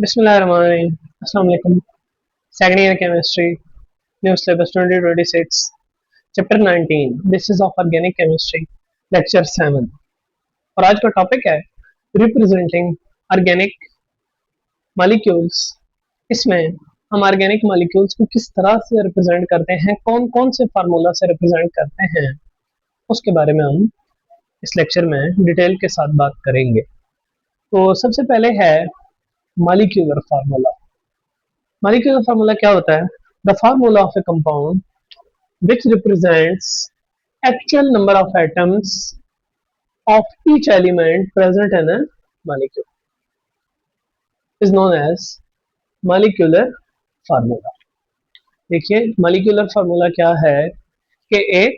Bismillahirrahmanirrahim. Assalamu alaikum. Second year chemistry, new syllabus 2026, chapter 19. Basis of organic chemistry, lecture 7. और आज का topic है representing organic molecules. इसमें हम ऑर्गेनिक मॉलिक्यूल्स को किस तरह से रिप्रेजेंट करते हैं, कौन कौन से फार्मूला से रिप्रेजेंट करते हैं, उसके बारे में हम इस लेक्चर में डिटेल के साथ बात करेंगे। तो सबसे पहले है मॉलिक्यूलर फार्मूला। मॉलिक्यूलर फार्मूला क्या होता है? The formula of a compound which represents actual number of atoms of each element present in a molecule is known as molecular formula। देखिए molecular formula क्या है कि एक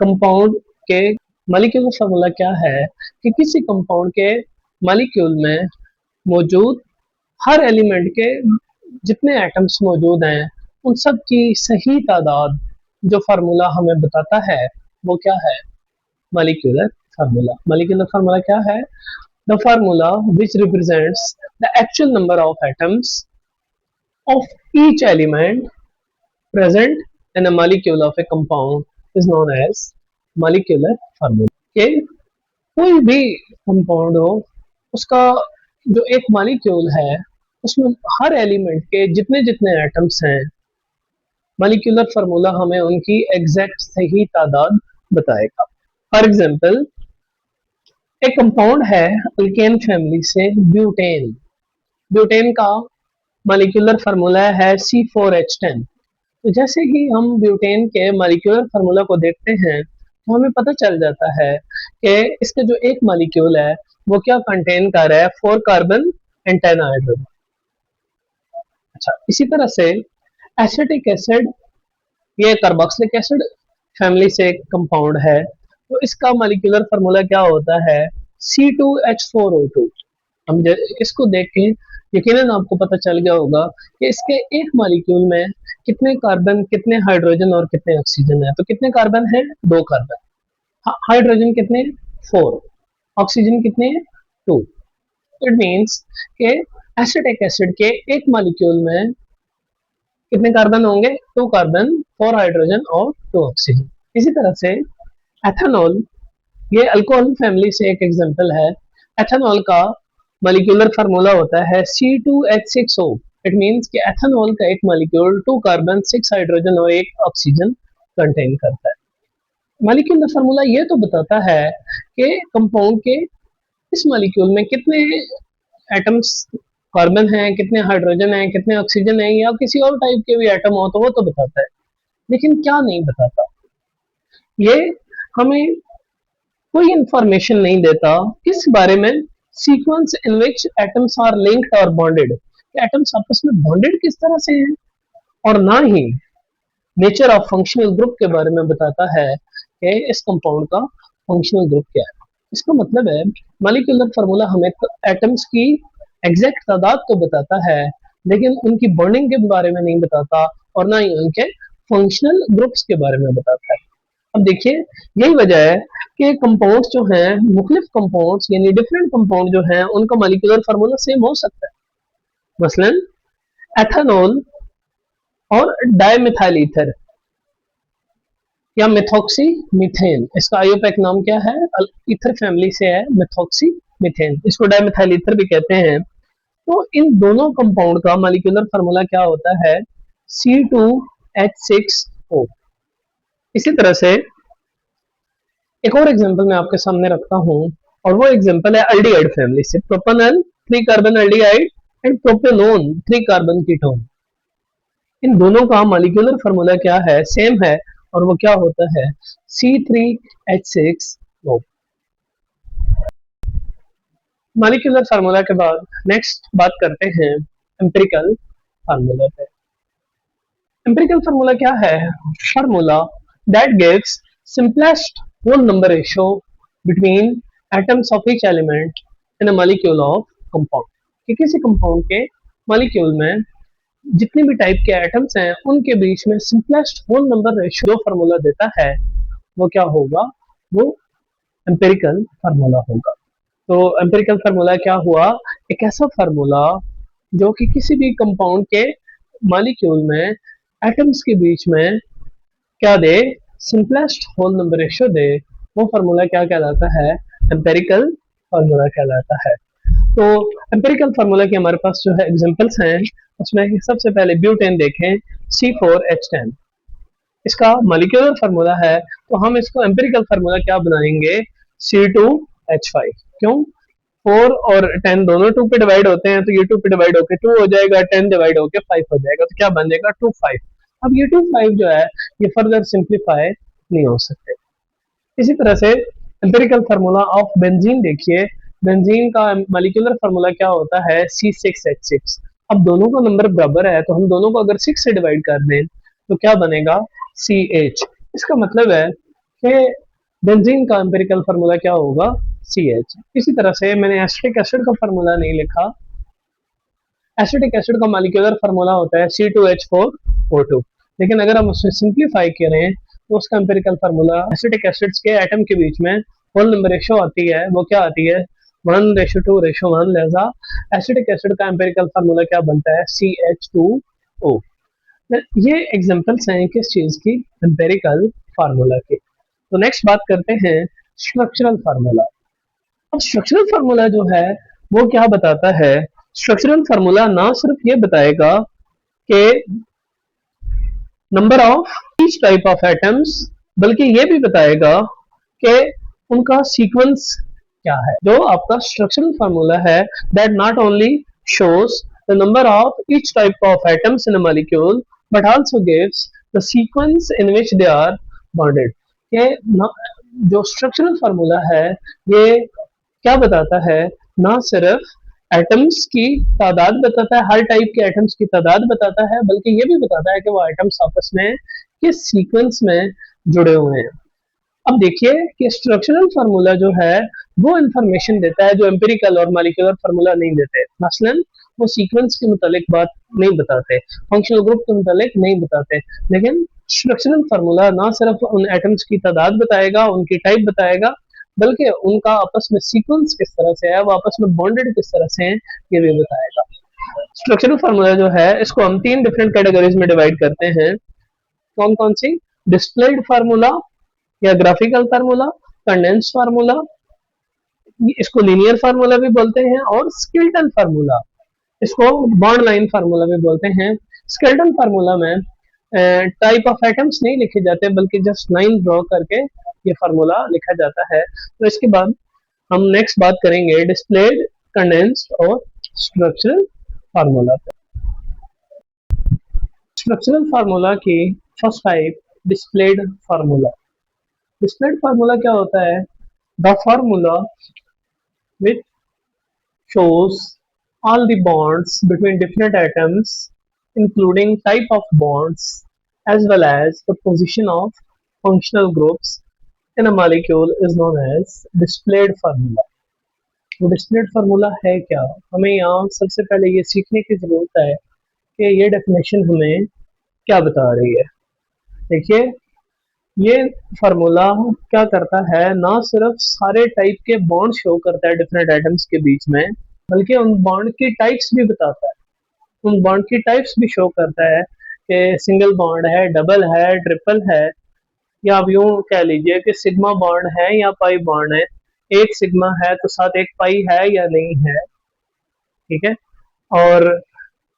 कंपाउंड के molecular formula क्या है कि किसी कंपाउंड के मॉलिक्यूल में मौजूद हर एलिमेंट के जितने एटम्स मौजूद हैं उन सब की सही तादाद जो फार्मूला हमें बताता है वो क्या है? Molecular formula. मॉलिक्यूलर फार्मूला क्या है? The formula which represents the actual number of atoms of each element present in a molecule of a compound is known as molecular formula. के कोई भी कंपाउंड हो उसका जो एक मॉलिक्यूल है उसमें हर एलिमेंट के जितने जितने एटम्स हैं, मॉलिक्यूलर फार्मूला हमें उनकी एग्जैक्ट सही तादाद बताएगा। फॉर एग्जांपल एक कंपाउंड है अल्केन फैमिली से ब्यूटेन। ब्यूटेन का मॉलिक्यूलर फार्मूला है C4H10। तो जैसे ही हम ब्यूटेन के मॉलिक्यूलर फार्मूला को देखते हैं तो हमें पता चल जाता है कि इसका जो एक मॉलिक्यूल है वो क्या कंटेन कर रहा है, 4 कार्बन एंड 10 हाइड्रोजन। अच्छा, इसी तरह से एसिटिक एसिड, ये कार्बोक्सिलिक एसिड फैमिली से एक कंपाउंड है, तो इसका मॉलिक्यूलर फार्मूला क्या होता है? C2H4O2। हम इसको देख के यकीनन आपको पता चल गया होगा कि इसके एक मॉलिक्यूल में कितने कार्बन, कितने हाइड्रोजन और कितने ऑक्सीजन है। तो कितने कार्बन है? 2 कार्बन। हाइड्रोजन कितने? 4। ऑक्सीजन कितने? 2। इट मीन्स के एसिटिक एसिड के एक मॉलिक्यूल में कितने कार्बन होंगे? 2 कार्बन, 4 हाइड्रोजन और 2 ऑक्सीजन। इसी तरह से एथेनॉल, ये अल्कोहल फैमिली से एक एग्जांपल है। एथेनॉल का मॉलिक्यूलर फार्मूला होता है C2H6O। इट मींस कि एथेनॉल का एक मॉलिक्यूल 2 कार्बन, 6 हाइड्रोजन और 1 ऑक्सीजन कंटेन करता है। मॉलिक्यूलर फार्मूला ये तो बताता है कि कंपाउंड के इस मॉलिक्यूल में कितने एटम्स कार्बन हैं, कितने हाइड्रोजन हैं, कितने ऑक्सीजन हैं, या किसी और टाइप के भी एटम हो तो वो तो बताता है, लेकिन क्या नहीं बताता? ये हमें कोई इंफॉर्मेशन नहीं देता किस बारे में? Sequence in which atoms are linked और बॉन्डेड। एटम्स आपस में बॉन्डेड किस तरह से हैं, और ना ही नेचर ऑफ फंक्शनल ग्रुप के बारे में बताता है कि इस कंपाउंड का फंक्शनल ग्रुप क्या है। इसका मतलब है मॉलिक्यूलर फार्मूला हमें एटम्स की एग्जैक्ट तादाद तो बताता है लेकिन उनकी बॉन्डिंग के बारे में नहीं बताता और ना ही उनके फंक्शनल ग्रुप्स के बारे में बताता है। अब देखिए, यही वजह है कि कंपाउंड्स जो हैं, मुख्तलिफ कंपाउंड्स यानी डिफरेंट कंपाउंड जो हैं उनका मॉलिक्यूलर फार्मूला सेम हो सकता है। मसलन एथेनॉल और डाइमिथाइल ईथर या मिथॉक्सी मीथेन, इसका आईयूपैक नाम क्या है? ईथर फैमिली से है, मिथॉक्सी मीथेन, इसको डाइमिथाइल ईथर भी कहते हैं। तो इन दोनों कंपाउंड का मॉलिक्यूलर फार्मूला क्या होता है? C2H6O। इसी तरह से एक और एग्जांपल मैं आपके सामने रखता हूं और वो एग्जांपल है एल्डिहाइड फैमिली से। Propanol 3 carbon aldehyde and propanone 3 carbon ketone. इन दोनों का मॉलिक्यूलर फार्मूला क्या है? सेम है, और वो क्या होता है? C3H6O। मॉलिक्यूलर फार्मूला के बाद नेक्स्ट बात करते हैं एम्पिरिकल फार्मूला पे। एम्पिरिकल फार्मूला क्या है? Formula that gives simplest whole number ratio between atoms of each element in a molecule of compound. कि किसी कंपाउंड के मॉलिक्यूल में जितने भी टाइप के एटम्स हैं उनके बीच में simplest whole number ratio formula देता है वो क्या होगा? वो एम्पिरिकल फार्मूला होगा। तो एम्पिरिकल फार्मूला क्या हुआ? एक ऐसा फार्मूला जो कि किसी भी कंपाउंड के मॉलिक्यूल में एटम्स के बीच में क्या दे, सिंपलेस्ट होल नंबर रेशियो दे, वो फार्मूला क्या कहलाता है, एम्पेरिकल फार्मूला कहलाता है। तो एम्पेरिकल फार्मूला के हमारे पास जो है एग्जांपल्स हैं, उसमें सबसे पहले ब्यूटेन देखें, C4H10, इसका मॉलिक्यूलर फार्मूला है, तो हम इसको एम्पेरिकल फार्मूला क्या बनाएंगे, C2H5। क्यों, 4 और 10 दोनों 2 पे डिवाइड होते हैं, तो ये 2 पे डिवाइड होके 2 हो जाएगा, 10 डिवाइड होके 5 हो जाएगा, तो क्या बन जाएगा, 2 5। अब ये 2 5 जो है ये फर्दर सिंप्लीफाई नहीं हो सकते। इसी तरह से एम्पेरिकल फार्मूला ऑफ बेंजीन देखिए, बेंजीन का मॉलिक्यूलर फार्मूला क्या होता है, C6H6। अब दोनों का नंबर बराबर है, तो हम दोनों को अगर 6 से डिवाइड कर दें तो क्या बनेगा, CH। इसका मतलब है कि बेंजीन का एम्पेरिकल फार्मूला क्या होगा, CH। इसी तरह से मैंने एसिटिक एसिड का फार्मूला नहीं लिखा, एसिटिक एसिड का मॉलिक्यूलर फार्मूला होता है C2H4O2, लेकिन अगर हम उसे सिंप्लीफाई करें तो उसका एम्पिरिकल फार्मूला एसिटिक एसिड्स के एटम के बीच में होल नंबर रेशियो आती है, वो क्या आती है, 1:2:1। लिहाजा एसिटिक एसिड का एम्पिरिकल फार्मूला क्या बनता है, CH2O। ये एग्जांपल्स हैं किस चीज की, एम्पिरिकल फार्मूला की। तो नेक्स्ट बात करते हैं स्ट्रक्चरल फार्मूला। अब स्ट्रक्चरल फार्मूला जो है वो क्या बताता है, स्ट्रक्चरल फार्मूला ना सिर्फ ये बताएगा कि number of each type of atoms, बल्कि ये भी बताएगा कि उनका सीक्वेंस क्या है। जो आपका स्ट्रक्चरल फार्मूला है, that not only shows the number of each type of atoms in a molecule but also gives the sequence in which they are bonded. ये जो स्ट्रक्चरल फार्मूला है ये क्या बताता है, ना सिर्फ एटम्स की तादाद बताता है, हर टाइप के एटम्स की तादाद बताता है, बल्कि ये भी बताता है कि वो एटम्स आपस में किस सीक्वेंस में जुड़े हुए हैं। अब देखिए कि स्ट्रक्चरल फार्मूला जो है वो इंफॉर्मेशन देता है जो एम्पिरिकल और मॉलिक्यूलर फार्मूला नहीं देते। मसलन वो सीक्वेंस के मुतालिक बात नहीं बताते, फंक्शनल ग्रुप के मुतालिक नहीं बताते, लेकिन स्ट्रक्चरल फार्मूला ना सिर्फ उन एटम्स की तादाद बताएगा, उनकी टाइप बताएगा, बल्कि उनका आपस में सीक्वेंस किस तरह से है, वो आपस में बॉन्डेड किस तरह से हैं, ये भी बताएगा। स्ट्रक्चरल फार्मूला जो है इसको हम 3 डिफरेंट कैटेगरीज में डिवाइड करते हैं। कौन कौन सी, डिस्प्लेड फार्मूला या ग्राफिकल फार्मूला, कंडेंस फार्मूला, इसको लीनियर फार्मूला भी बोलते हैं, और स्केलेटल फार्मूला, इसको बॉन्ड लाइन फार्मूला भी बोलते हैं। स्केलेटल फार्मूला में टाइप ऑफ एटम्स नहीं लिखे जाते, बल्कि जस्ट लाइन ड्रॉ करके ये फार्मूला लिखा जाता है। तो इसके बाद हम नेक्स्ट बात करेंगे डिस्प्लेड, कंडेंस्ड और स्ट्रक्चरल फार्मूला पे। स्ट्रक्चरल फार्मूला की first type, displayed formula. Displayed formula क्या होता है, the formula which shows all the bonds between different atoms, including type of bonds as well as the position of functional groups in a molecule, is known as displayed formula। वो displayed formula है क्या, हमें यहाँ सबसे पहले ये सीखने की जरूरत है कि ये डेफिनेशन हमें क्या बता रही है। देखिए ये फार्मूला क्या करता है, ना सिर्फ सारे टाइप के बॉन्ड शो करता है डिफरेंट एटम्स के बीच में, बल्कि उन बॉन्ड की टाइप्स भी बताता है। उन बॉन्ड की टाइप्स भी शो करता है कि सिंगल बॉन्ड है, डबल है, ट्रिपल है, या आप यूं कह लीजिए कि सिग्मा बॉन्ड है या पाई बॉन्ड है। एक सिग्मा है तो साथ एक पाई है या नहीं है, ठीक है। और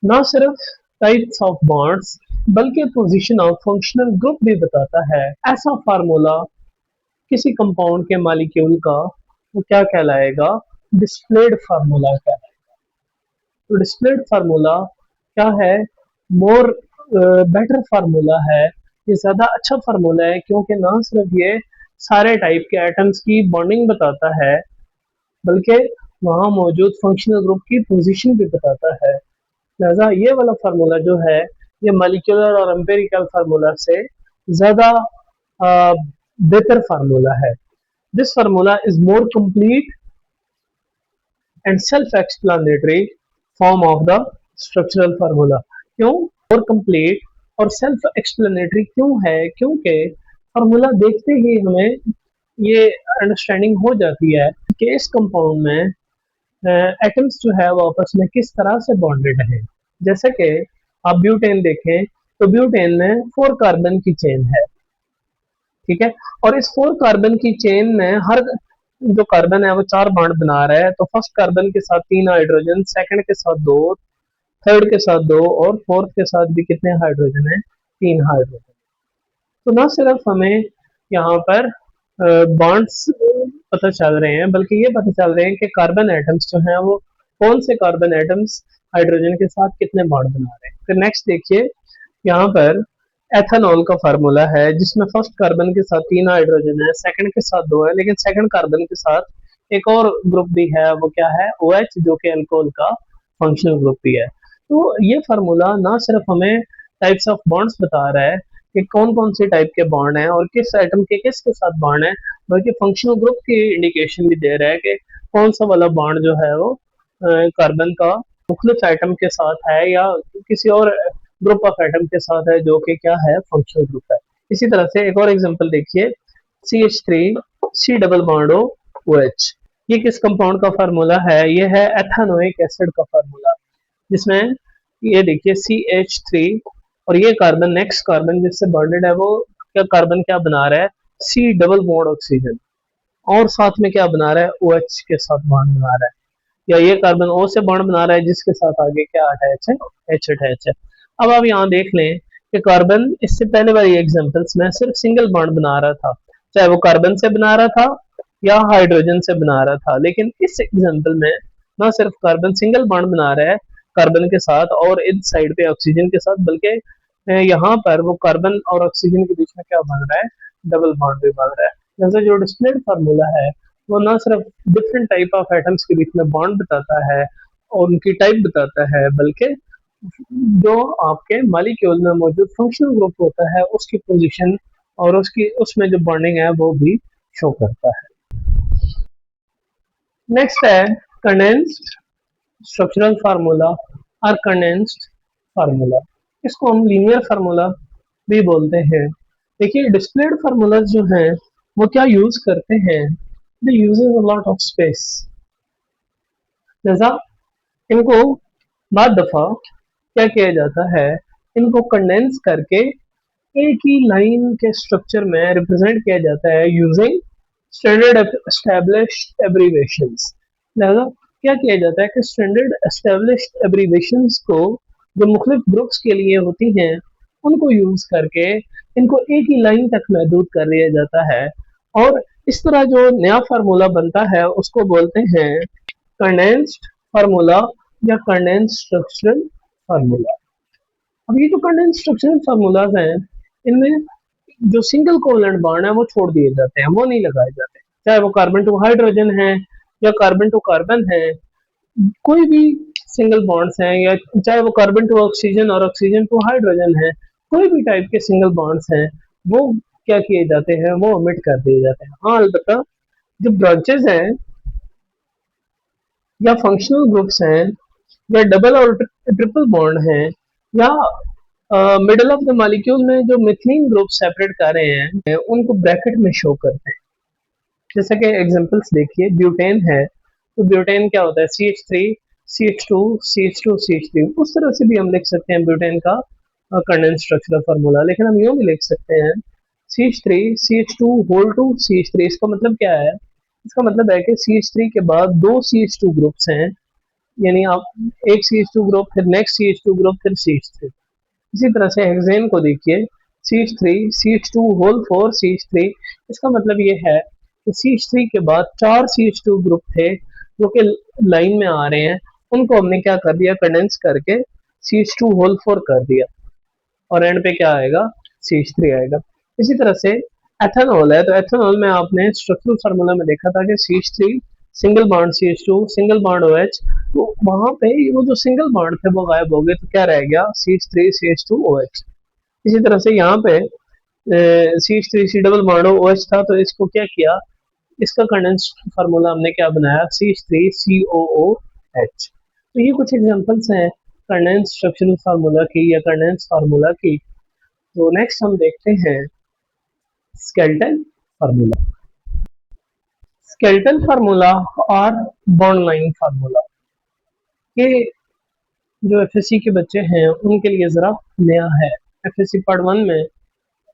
ना सिर्फ टाइप्स ऑफ बॉन्ड्स बल्कि पोजीशन ऑफ फंक्शनल ग्रुप भी बताता है। ऐसा फार्मूला किसी कंपाउंड के मॉलिक्यूल का वो क्या कहलाएगा, डिस्प्लेड फार्मूला कहलाएगा। तो डिस्प्लेड फार्मूला क्या है, मोर बेटर फार्मूला है, ये ज्यादा अच्छा फार्मूला है, क्योंकि ना सिर्फ ये सारे टाइप के एटम्स की बॉन्डिंग बताता है, बल्कि वहाँ मौजूद फंक्शनल ग्रुप की पोजीशन भी बताता है। लिहाजा ये वाला फार्मूला जो है ये मॉलिक्यूलर और एम्पिरिकल फार्मूला से ज्यादा बेहतर फार्मूला है। This formula is more complete and self explanatory form of the structural formula. क्यों मोर कंप्लीट और सेल्फ एक्सप्लेनेटरी क्यों है, क्योंकि फार्मूला देखते ही हमें ये अंडरस्टैंडिंग हो जाती है कि इस कंपाउंड में एटम्स जो है वो आपस में किस तरह से बॉन्डेड है। जैसे कि आप ब्यूटेन देखें तो ब्यूटेन में 4 कार्बन की चेन है, ठीक है। और इस 4 कार्बन की चेन में हर जो कार्बन है वो 4 बॉन्ड बना रहा है। तो फर्स्ट कार्बन के साथ 3 हाइड्रोजन, सेकंड के साथ 2, थर्ड के साथ 2 और फोर्थ के साथ भी कितने हाइड्रोजन है, 3 हाइड्रोजन। तो ना सिर्फ हमें यहाँ पर बॉन्ड्स पता चल रहे हैं, बल्कि ये पता चल रहे हैं कि कार्बन एटम्स जो हैं वो कौन से कार्बन एटम्स हाइड्रोजन के साथ कितने बॉन्ड बना रहे हैं। फिर नेक्स्ट देखिए, यहाँ पर एथेनॉल का फार्मूला है जिसमें फर्स्ट कार्बन के साथ 3 हाइड्रोजन है, सेकंड के साथ 2 है, लेकिन सेकंड कार्बन के साथ एक और ग्रुप भी है, वो क्या है, OH, जो कि अल्कोहल का फंक्शनल ग्रुप भी है। तो ये फार्मूला ना सिर्फ हमें टाइप्स ऑफ बॉन्ड्स बता रहा है कि कौन कौन से टाइप के बॉन्ड हैं और किस एटम के किसके साथ बॉन्ड है, बल्कि फंक्शनल ग्रुप की इंडिकेशन भी दे रहा है कि कौन सा वाला बॉन्ड जो है वो कार्बन का मुख्तलिफ एटम के साथ है या किसी और ग्रुप ऑफ एटम के साथ है जो कि क्या है, फंक्शनल ग्रुप है। इसी तरह से एक और एग्जांपल देखिए, CH3 C double bond OH, ये किस कंपाउंड का फार्मूला है, ये है एथानोइक एसिड का फार्मूला, जिसमें ये देखिए CH3 और ये कार्बन, नेक्स्ट कार्बन जिससे बॉन्डेड है वो क्या कार्बन क्या बना रहा है, C डबल बॉन्ड ऑक्सीजन, और साथ में क्या बना रहा है, OH के साथ बॉन्ड बना रहा है। या ये कार्बन O से बॉन्ड बना रहा है जिसके साथ आगे क्या अटैच है, H अटैच है। अब आप यहाँ देख लें कि कार्बन इससे पहले वाली एग्जांपल्स में सिर्फ सिंगल बॉन्ड बना रहा था, चाहे वो कार्बन से बना रहा था या हाइड्रोजन से बना रहा था, लेकिन इस एग्जांपल में ना सिर्फ कार्बन सिंगल बॉन्ड बना रहा है कार्बन के साथ और इस साइड पे ऑक्सीजन के साथ, बल्कि यहाँ पर वो कार्बन और ऑक्सीजन के बीच में क्या बन रहा है, डबल बॉन्ड भी बन रहा है। जैसे जो डिस्प्लेड फार्मूला है वो ना सिर्फ डिफरेंट टाइप ऑफ एटम्स के बीच में बॉन्ड बताता है और उनकी टाइप बताता है, बल्कि जो आपके मॉलिक्यूल में मौजूद फंक्शनल ग्रुप होता है उसकी पोजीशन और उसकी उसमें जो बॉन्डिंग है वो भी शो करता है। नेक्स्ट है कंडेंस्ड स्ट्रक्चरल फार्मूला और कंडेंस्ड फार्मूला, इसको हम लीनियर फार्मूला भी बोलते हैं। देखिए डिस्प्लेड फार्मूलाज जो हैं वो क्या यूज करते हैं, they uses a lot of space. जैसा इनको बाद दफा क्या किया जाता है, इनको कंडेंस करके एक ही लाइन के स्ट्रक्चर में रिप्रेजेंट किया जाता है यूजिंग स्टैंडर्ड एस्टेब्लिश्ड एब्रीवेशंस। लिहाजा क्या किया जाता है कि स्टैंडर्ड एस्टेब्लिश्ड एब्रीवेशंस को जो मुख्तलिफ ग्रुप्स के लिए होती हैं उनको यूज करके इनको एक ही लाइन तक महदूद कर दिया जाता है, और इस तरह जो नया फार्मूला बनता है उसको बोलते हैं कंडेंस्ड फार्मूला या कंडेंस्ड स्ट्रक्चरल फार्मूला। अब ये जो कंडेंस्ड स्ट्रक्चरल फार्मूलाज हैं इनमें जो सिंगल कोवलेंट बॉन्ड है वो छोड़ दिए जाते हैं, वो नहीं लगाए जाते, चाहे वो कार्बन टू हाइड्रोजन है या कार्बन टू कार्बन है, कोई भी सिंगल बॉन्ड्स हैं, या चाहे वो कार्बन टू ऑक्सीजन और ऑक्सीजन टू हाइड्रोजन है, कोई भी टाइप के सिंगल बॉन्ड्स हैं वो क्या किए जाते हैं, वो ओमिट कर दिए जाते हैं। हाँ अलबत्ता जो ब्रांचेस हैं या फंक्शनल ग्रुप्स हैं या डबल और ट्रिपल बॉन्ड हैं या मिडल ऑफ द मॉलिक्यूल में जो मिथलीन ग्रुप सेपरेट कर रहे हैं उनको ब्रैकेट में शो करते हैं। जैसे कि एग्जांपल्स देखिए, ब्यूटेन है तो ब्यूटेन क्या होता है, CH3 CH2 CH2 CH3, उस तरह से भी हम लिख सकते हैं ब्यूटेन का कंडेंस स्ट्रक्चरल फार्मूला, लेकिन हम यूं भी लिख सकते हैं CH3 CH2 whole to CH3। इसका मतलब क्या है, इसका मतलब है कि CH3 के बाद 2 CH2 ग्रुप्स हैं, यानी आप एक CH2 ग्रुप फिर नेक्स्ट CH2 ग्रुप फिर CH3। इसी तरह से हेक्सेन को देखिए, CH3 CH2 होल 4 CH3, इसका मतलब ये है कि CH3 के बाद 4 CH2 ग्रुप थे जो कि लाइन में आ रहे हैं, उनको हमने क्या कर दिया, कंडेंस करके CH2 होल 4 कर दिया, और एंड पे क्या आएगा, CH3 आएगा। इसी तरह से एथेनॉल है तो एथेनॉल में आपने स्ट्रक्चरल फार्मूला में देखा था कि CH3 single bond CH2 single bond OH, तो वहां पे वो जो सिंगल बॉन्ड थे वो गायब हो गए, तो क्या रह गया, CH3 CH2 OH। इसी तरह से यहाँ पे CH3 C double bond OH था तो इसको क्या किया, इसका कंडेंस्ड फार्मूला हमने क्या बनाया, CH3 COOH। तो ये कुछ एग्जांपल्स हैं कंडेंस्ड स्ट्रक्चरल फार्मूला की या कंडेंस्ड फार्मूला की। तो नेक्स्ट हम देखते हैं स्केलेटन फार्मूला। स्केलेटल फार्मूला और बॉन्ड लाइन फार्मूला, ये जो एफएससी के बच्चे हैं उनके लिए जरा नया है। एफएससी पार्ट 1 में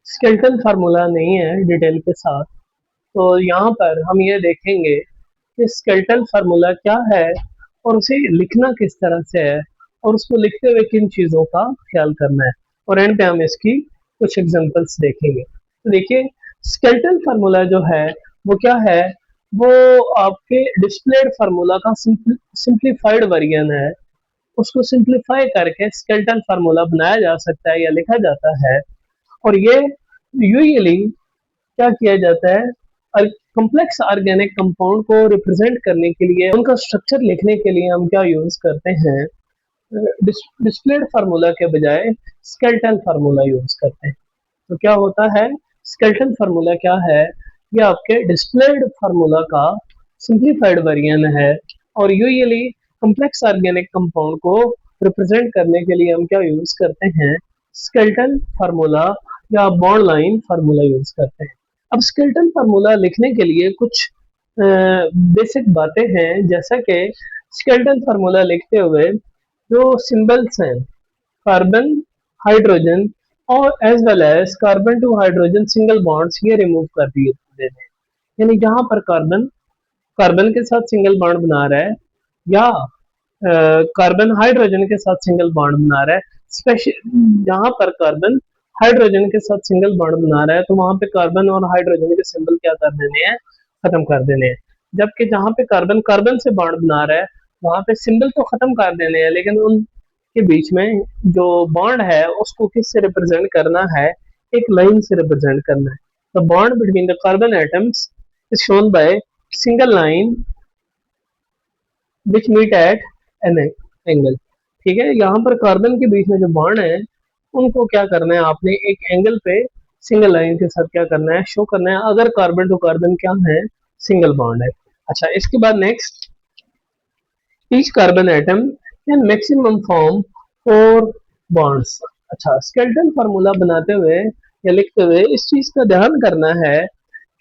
स्केलेटल फार्मूला नहीं है डिटेल के साथ, तो यहाँ पर हम ये देखेंगे कि स्केलेटल फार्मूला क्या है और उसे लिखना किस तरह से है और उसको लिखते हुए किन चीज़ों का ख्याल करना है, और एंड पे हम इसकी कुछ एग्जांपल्स देखेंगे। तो देखिए, स्केलेटल फार्मूला जो है वो क्या है, वो आपके डिस्प्लेड फार्मूला का सिंप्लीफाइड वर्जन है। उसको सिंप्लीफाई करके स्केलेटल फार्मूला बनाया जा सकता है या लिखा जाता है, और ये यूजुअली क्या किया जाता है, कॉम्प्लेक्स ऑर्गेनिक कंपाउंड को रिप्रेजेंट करने के लिए, उनका स्ट्रक्चर लिखने के लिए हम क्या यूज करते हैं, डिस्प्लेड फार्मूला के बजाय स्केलेटल फार्मूला यूज करते हैं। तो क्या होता है, स्केलेटल फार्मूला क्या है, ये आपके डिस्प्लेड फार्मूला का सिंप्लीफाइड वर्जन है, और यूजुअली कॉम्प्लेक्स ऑर्गेनिक कंपाउंड को रिप्रेजेंट करने के लिए हम क्या यूज करते हैं, स्केलेटल फार्मूला या बॉन्ड लाइन फार्मूला यूज करते हैं। अब स्केलेटल फार्मूला लिखने के लिए कुछ बेसिक बातें हैं, जैसा कि स्केलेटल फार्मूला लिखते हुए जो सिंबल्स हैं, कार्बन, हाइड्रोजन और as well as carbon to hydrogen single bonds, ये रिमूव कर दिए देने हैं। यानी जहां पर कार्बन कार्बन के साथ सिंगल बॉन्ड बना रहा है, या कार्बन हाइड्रोजन के साथ सिंगल बॉन्ड बना रहा है, स्पेशल जहां पर कार्बन हाइड्रोजन के साथ सिंगल बॉन्ड बना रहा है, तो वहां पे कार्बन और हाइड्रोजन के सिंबल क्या कर देने हैं, खत्म कर देने हैं। जबकि जहां पे कार्बन कार्बन से बॉन्ड बना रहा है, वहां पे सिंबल तो खत्म कर देने हैं, लेकिन उनके बीच में जो बॉन्ड है उसको किससे रिप्रेजेंट करना है, एक लाइन से रिप्रेजेंट करना है। The bond between the carbon atoms is shown by single line which meet at an angle. ठीक है, यहाँ पर कार्बन के बीच में जो बॉन्ड है उनको क्या करना है, आपने एक एंगल पे सिंगल लाइन के साथ क्या करना है, शो करना है, अगर कार्बन टू कार्बन क्या है, सिंगल बॉन्ड है। अच्छा, इसके बाद next, each carbon atom can maximum form 4 bonds. अच्छा, स्केलेटल फार्मूला बनाते हुए या लिखते हुए इस चीज का ध्यान करना है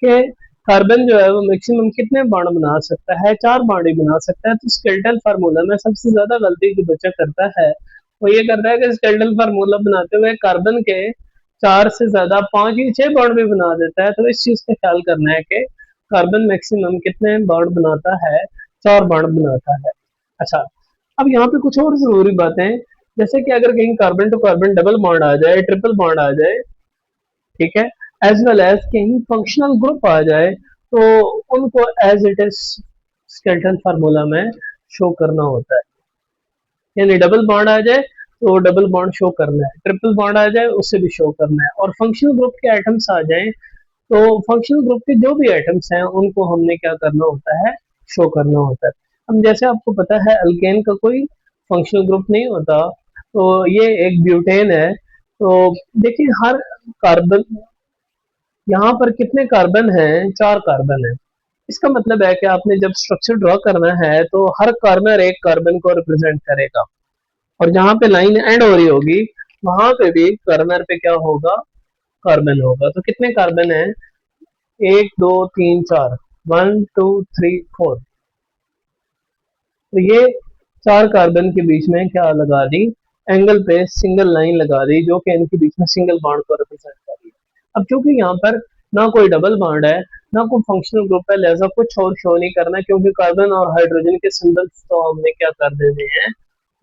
कि कार्बन जो है वो मैक्सिमम कितने बॉन्ड बना सकता है, 4 बॉन्ड ही बना सकता है। तो स्केलेटल फार्मूला में सबसे ज्यादा गलती जो बच्चा करता है वो ये करता है कि स्केलेटल फार्मूला बनाते हुए कार्बन के 4 से ज्यादा 5 या 6 बॉन्ड भी बना देता है। तो इस चीज का ख्याल करना है कि कार्बन मैक्सिमम कितने बॉन्ड बनाता है, 4 बॉन्ड बनाता है। अच्छा, अब यहाँ पे कुछ और जरूरी बातें, जैसे कि अगर कहीं carbon two carbon double bond आ जाए, ट्रिपल बॉन्ड आ जाए, ठीक है, एज वेल एज कहीं फंक्शनल ग्रुप आ जाए, तो उनको as it is skeletal formula में शो करना होता है। यानी डबल बॉन्ड आ जाए तो डबल बॉन्ड शो करना है, ट्रिपल बॉन्ड आ जाए उससे भी शो करना है, और फंक्शनल ग्रुप के एटम्स आ जाए तो फंक्शनल ग्रुप के जो भी एटम्स हैं उनको हमने क्या करना होता है, शो करना होता है। अब जैसे आपको पता है अल्केन का कोई फंक्शनल ग्रुप नहीं होता, तो ये एक ब्यूटेन है। तो देखिए, हर कार्बन, यहाँ पर कितने कार्बन हैं, 4 कार्बन है। इसका मतलब है कि आपने जब स्ट्रक्चर ड्रॉ करना है तो हर कार्बन एक कार्बन को रिप्रेजेंट करेगा, और जहां पे लाइन एंड हो रही होगी वहां पे भी कार्बन पे क्या होगा, कार्बन होगा। तो कितने कार्बन है, 1 2 3 4, 1 2 3 4। तो ये 4 कार्बन के बीच में क्या लगा दी, एंगल पे सिंगल लाइन लगा दी, जो कि इनके बीच में सिंगल बॉन्ड को रिप्रेजेंट कर रही है। अब क्योंकि यहाँ पर ना कोई डबल बॉन्ड है, ना कोई फंक्शनल ग्रुप है, लिहाजा कुछ और शो नहीं करना, क्योंकि कार्बन और हाइड्रोजन के सिंबल्स तो हमने क्या कर देने हैं,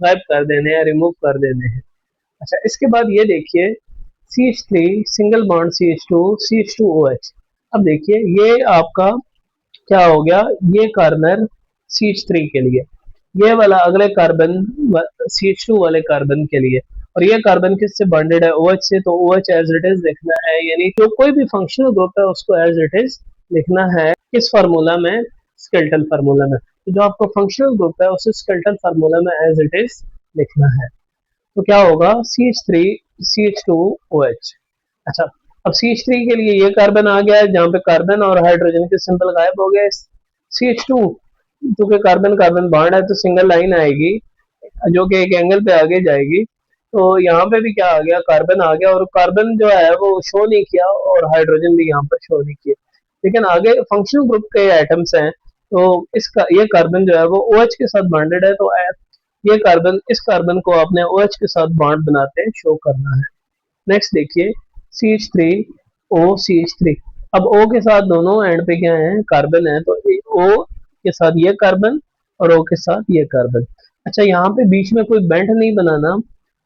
गायब कर देने हैं, रिमूव कर देने हैं। अच्छा, इसके बाद ये देखिए, CH3 single bond CH2 CH2OH। अब देखिए ये आपका क्या हो गया, ये कार्बन CH3 के लिए, ये वाला अगले कार्बन CH2 वाले कार्बन के लिए, और ये कार्बन किससे बॉन्डेड है, OH से, तो OH एज इट इज लिखना है। यानी जो कोई भी फंक्शनल ग्रुप है उसको एज इट इज लिखना है किस फार्मूला में, स्केलेटल फार्मूला में। तो जो आपका फंक्शनल ग्रुप है उसे स्केलेटल फार्मूला में एज इट इज लिखना है। तो क्या होगा, CH3 CH2OH। अच्छा, अब CH3 के लिए ये कार्बन आ गया है जहाँ पे कार्बन और हाइड्रोजन के सिंबल गायब हो गए। CH2 क्योंकि कार्बन कार्बन बॉन्ड है तो सिंगल लाइन आएगी जो कि एक एंगल पे आगे जाएगी। तो यहाँ पे भी क्या आ गया, कार्बन आ गया, और कार्बन जो है वो शो नहीं किया और हाइड्रोजन भी यहाँ पर शो नहीं किया। लेकिन आगे फंक्शनल ग्रुप के एटम्स हैं, तो इसका ये कार्बन जो है वो OH के साथ बॉन्डेड है, तो ये कार्बन इस कार्बन को अपने OH के साथ बॉन्ड बनाते शो करना है। नेक्स्ट देखिए CH3OCH3। अब O के साथ दोनों एंड पे क्या है, कार्बन है, तो O के साथ ये कार्बन और O के साथ ये कार्बन। अच्छा, यहाँ पे बीच में कोई बेंट नहीं बनाना।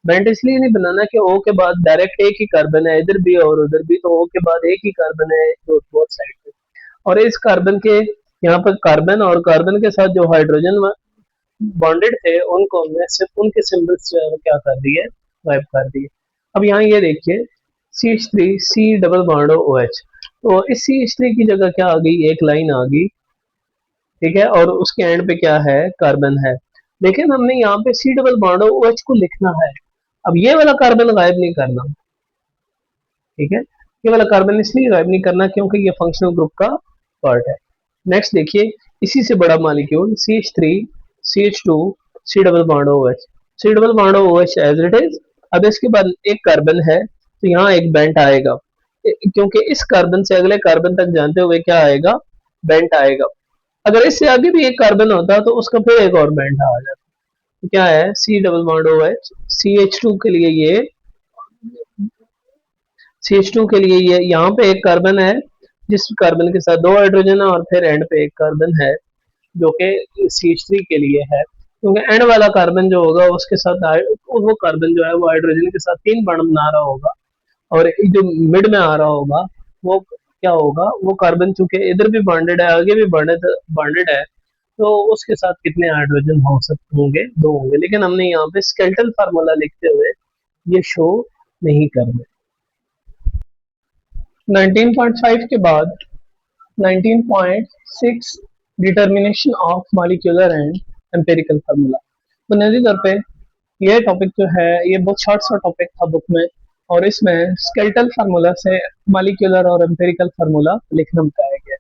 बेंट इसलिए नहीं बनाना कि O के बाद डायरेक्ट एक ही कार्बन है, इधर भी और उधर भी, तो O के बाद एक ही कार्बन है बोथ साइड पे। और इस कार्बन के यहाँ पर कार्बन और कार्बन के साथ जो हाइड्रोजन बॉन्डेड थे उनको हमने सिर्फ उनके सिंबल्स जो है वो क्या कर दिए, वाइप कर दिए। अब यहाँ ये देखिए CH3 C double bond OH, तो इस CH3 की जगह क्या आ गई, एक लाइन आ गई, ठीक है, और उसके एंड पे क्या है, कार्बन है। लेकिन हमने यहाँ पे C डबल बॉन्ड OH को लिखना है। अब ये वाला कार्बन गायब नहीं करना, ठीक है, ये वाला कार्बन इसलिए गायब नहीं करना क्योंकि ये फंक्शनल ग्रुप का पार्ट है। नेक्स्ट देखिए इसी से बड़ा molecule CH3 CH2 C double bond OH, C double bond OH as it is. अब इसके बाद एक कार्बन है, तो यहाँ एक बेंट आएगा, क्योंकि इस कार्बन से अगले कार्बन तक जानते हुए क्या आएगा, बेंट आएगा। अगर इससे आगे भी एक कार्बन होता तो उसका फिर एक और बेंट आ जाता। तो क्या है, C double bond OH, CH2 के लिए ये, CH2 के लिए ये यहाँ पे एक कार्बन है, जिस कार्बन के साथ दो हाइड्रोजन है, और फिर एंड पे एक कार्बन है जो कि CH3 के लिए है, क्योंकि एंड वाला कार्बन जो होगा उसके साथ वो कार्बन जो है वो हाइड्रोजन के साथ तीन बॉन्ड बना रहा होगा, और जो मिड में आ रहा होगा वो क्या होगा, वो कार्बन चूंकि इधर भी बॉन्डेड है, आगे भी बॉन्डेड है, तो उसके साथ कितने हाइड्रोजन हो सकते होंगे, दो होंगे। लेकिन हमने यहाँ पे स्केलेटल फार्मूला लिखते हुए ये शो नहीं करना। 19.5 के बाद 19.6 determination of molecular and empirical formula. बुनियादी तौर पे ये टॉपिक जो है ये बहुत शॉर्ट सा टॉपिक था बुक में, और इसमें स्केलेटल फार्मूला से मॉलिक्यूलर और एम्पिरिकल फार्मूला लिखना बताया गया।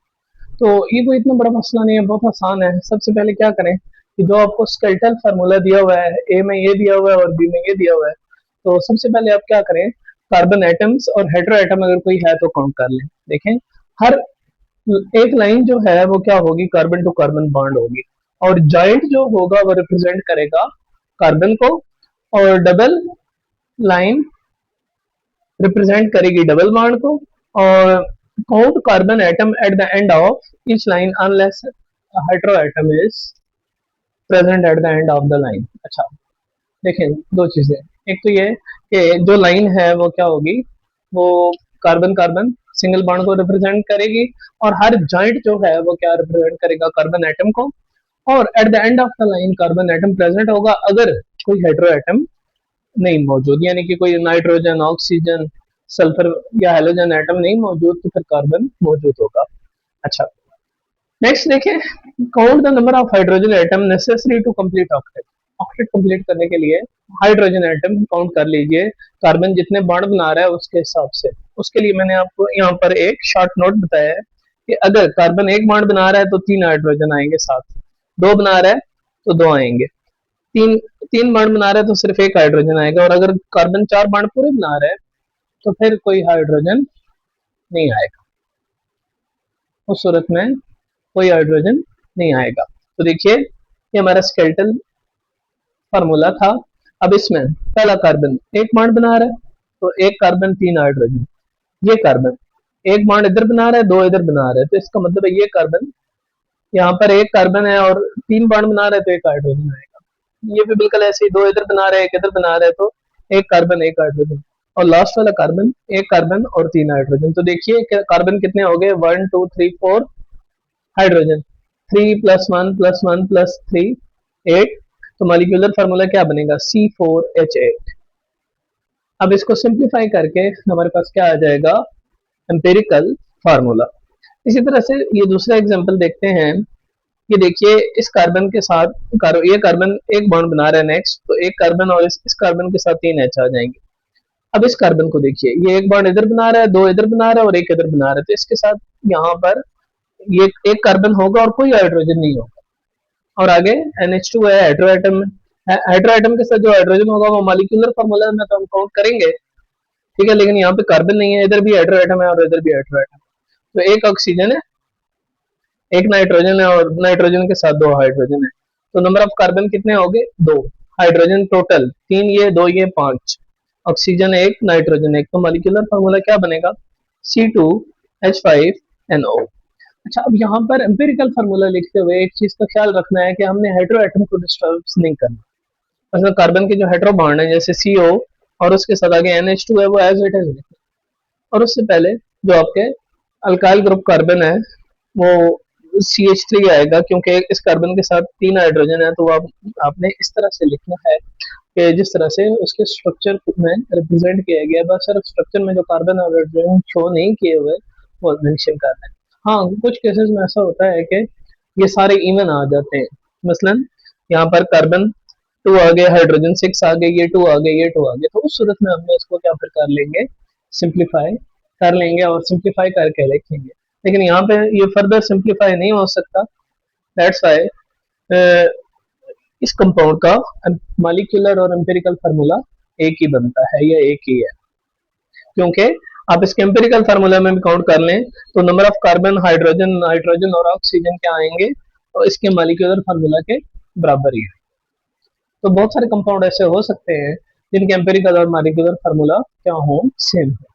तो ये कोई इतना बड़ा मसला नहीं है, बहुत आसान है। सबसे पहले क्या करें कि जो आपको स्केलेटल फार्मूला दिया हुआ है, ए में ये दिया हुआ है और बी में ये दिया हुआ है, तो सबसे पहले आप क्या करें, कार्बन एटम्स और हेटेरो एटम अगर कोई है तो काउंट कर लें। देखें, हर एक लाइन जो है वो क्या होगी, कार्बन टू कार्बन बॉन्ड होगी, और जॉइंट जो होगा वो रिप्रेजेंट करेगा कार्बन को, और डबल लाइन रिप्रेजेंट करेगी डबल बॉन्ड को, और count carbon atom at the end of each line unless hetero atom is present at the end of the line. अच्छा, देखें दो चीजें, एक तो ये कि जो लाइन है वो क्या होगी, वो कार्बन कार्बन सिंगल बॉन्ड को रिप्रेजेंट करेगी, और हर जॉइंट जो है वो क्या रिप्रेजेंट करेगा, कार्बन एटम को, और at the end of the line carbon atom present होगा अगर कोई हेटेरो एटम नहीं मौजूद, यानी कि कोई नाइट्रोजन, ऑक्सीजन, सल्फर या हेलोजन एटम नहीं मौजूद, तो फिर कार्बन मौजूद होगा। अच्छा, नेक्स्ट देखें, count the number of hydrogen atom necessary to complete octet. Octet complete करने के लिए हाइड्रोजन एटम काउंट कर लीजिए, कार्बन जितने बॉन्ड बना रहा है उसके हिसाब से। उसके लिए मैंने आपको यहाँ पर एक शॉर्ट नोट बताया है कि अगर कार्बन एक बॉन्ड बना रहा है तो तीन हाइड्रोजन आएंगे साथ, दो बना रहा है तो दो आएंगे, तीन तीन बॉन्ड बना रहा है तो सिर्फ एक हाइड्रोजन आएगा, और अगर कार्बन चार बॉन्ड पूरे बना रहा है तो फिर कोई हाइड्रोजन नहीं आएगा, उस सूरत में कोई हाइड्रोजन नहीं आएगा। तो देखिए ये हमारा स्केलेटल फार्मूला था। अब इसमें पहला कार्बन एक बॉन्ड बना रहा है तो एक कार्बन तीन हाइड्रोजन, ये कार्बन एक बॉन्ड इधर बना रहा है दो इधर बना रहा है, तो इसका मतलब है ये कार्बन, यहाँ पर एक कार्बन है और तीन बॉन्ड बना रहा है तो एक हाइड्रोजन आएगा। ये भी बिल्कुल ऐसे ही, दो इधर बना रहे हैं एक इधर बना रहे हैं तो एक कार्बन एक हाइड्रोजन, और लास्ट वाला कार्बन एक कार्बन और तीन हाइड्रोजन। तो देखिए कार्बन कितने हो गए, 1 2 3 4 हाइड्रोजन, 3 + 1 + 1 + 3 8। तो मॉलिक्यूलर फार्मूला क्या बनेगा, C4H8। अब इसको सिंप्लीफाई करके हमारे पास क्या आ जाएगा, एम्पिरिकल फार्मूला। इसी तरह से ये दूसरा एग्जांपल देखते हैं। ये देखिए इस कार्बन के साथ ये कार्बन एक बॉन्ड बना रहा है, नेक्स्ट तो एक कार्बन और इस कार्बन के साथ तीन H आ जाएंगे। अब इस कार्बन को देखिए, ये एक बॉन्ड इधर बना रहा है, दो इधर बना रहा है और एक इधर बना रहा है, तो इसके साथ यहाँ पर ये एक कार्बन होगा और कोई हाइड्रोजन नहीं होगा, और आगे NH2 है, हेटेरो एटम है, हेटेरो एटम के साथ जो हाइड्रोजन होगा वो मॉलिक्यूलर फार्मूला में तो हम काउंट करेंगे, ठीक है, लेकिन यहाँ पे कार्बन नहीं है, इधर भी हेटेरो एटम है और इधर भी हेटेरो एटम, तो एक ऑक्सीजन है एक नाइट्रोजन है और नाइट्रोजन के साथ दो हाइड्रोजन है, तो नंबर ऑफ कार्बन कितने हो गए, दो। हाइड्रोजन टोटल तीन, ये दो, ये पांच। ऑक्सीजन एक, नाइट्रोजन एक, तो मॉलिक्यूलर फार्मूला क्या बनेगा, C2H5NO। अच्छा, अब यहाँ पर एम्पिरिकल फार्मूला लिखते हुए एक चीज का ख्याल रखना है कि हमने हेटेरो एटम को डिस्टर्ब नहीं करना। मतलब कार्बन के जो हेटेरो बॉन्ड है जैसे CO और उसके साथ आगे NH2 है वो एज इट इज लिखना। और उससे पहले जो आपके अल्काइल ग्रुप कार्बन है वो CH3 आएगा, क्योंकि इस कार्बन के साथ तीन हाइड्रोजन है, तो आपने इस तरह से लिखना है कि जिस तरह से उसके स्ट्रक्चर में रिप्रेजेंट किया गया, बस सिर्फ स्ट्रक्चर में जो कार्बन और हाइड्रोजन शो नहीं किए हुए वो मेंशन करना है। हाँ, कुछ केसेस में ऐसा होता है कि ये सारे इवन आ जाते हैं। मसलन यहाँ पर कार्बन टू आ गए, हाइड्रोजन सिक्स आ गए, ये टू आ गए, ये टू आ गए, तो उस सूरत में हमने इसको क्या फिर कर लेंगे, सिंप्लीफाई कर लेंगे और सिंप्लीफाई करके लिखेंगे। लेकिन यहाँ पे ये फर्दर सिंप्लीफाई नहीं हो सकता। दैट्स वाई इस कंपाउंड का मॉलिक्यूलर और एम्पिरिकल फार्मूला एक ही बनता है, या एक ही है। क्योंकि आप इसके एम्पिरिकल फार्मूला में भी काउंट कर लें तो number of carbon, hydrogen, nitrogen और ऑक्सीजन क्या आएंगे, और इसके मॉलिक्यूलर फार्मूला के बराबर ही है। तो बहुत सारे कंपाउंड ऐसे हो सकते हैं जिनके एम्पिरिकल और मॉलिक्यूलर फार्मूला क्या हो, सेम हो।